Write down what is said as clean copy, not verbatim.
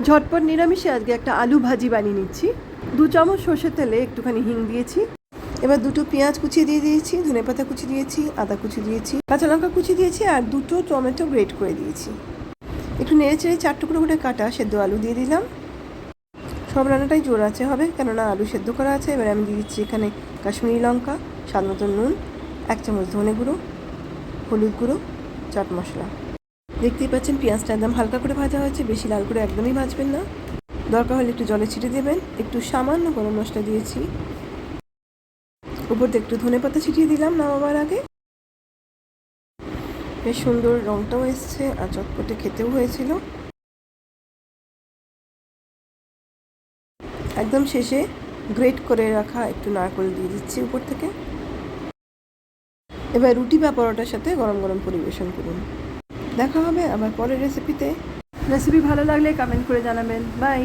ঝটপট নিরামিষে আজকে একটা আলু ভাজি বানিয়ে নিচ্ছি। 2 চামচ সর্ষের তেলে একটুখানি হিং দিয়েছি। এবার 2টো পেঁয়াজ কুচিয়ে দিয়ে দিয়েছি, ধনেপাতা কুচি দিয়েছি, আদা কুচি দিয়েছি, কাঁচা লঙ্কা কুচি দিয়েছি আর 2টো টমেটো গ্রেট করে দিয়েছি। একটু নেড়ে চেড়ে 4 টুকরো করে কাটা সেদ্ধ আলু দিয়ে দিলাম। সব রান্নাটাই জোর আছে হবে, কেননা আলু সেদ্ধ করা আছে। এবার আমি দিয়ে দিচ্ছি এখানে কাশ্মীরি লঙ্কা, স্বাদ মতো নুন, 1 চামচ ধনে গুঁড়ো, হলুদ গুঁড়ো, চাট মশলা। দেখতেই পাচ্ছেন পেঁয়াজটা একদম হালকা করে ভাজা হয়েছে, বেশি লাল করে একদমই ভাজবেন না। দরকার হলে একটু জলে ছিটে দেবেন। একটু সামান্য গরম মশলা দিয়েছি, উপর দিয়ে একটু ধনেপাতা ছিটিয়ে দিলাম নামাবার আগে। বেশ সুন্দর রঙটাও এসছে আর চটপটে খেতেও হয়েছিল। একদম শেষে গ্রেট করে রাখা একটু নারকেল দিয়ে দিচ্ছি উপর থেকে। এবার রুটি বা পরোটার সাথে গরম গরম পরিবেশন করুন। দেখা হবে আবার পরের রেসিপিতে। রেসিপি ভালো লাগলে কমেন্ট করে জানাবেন। বাই।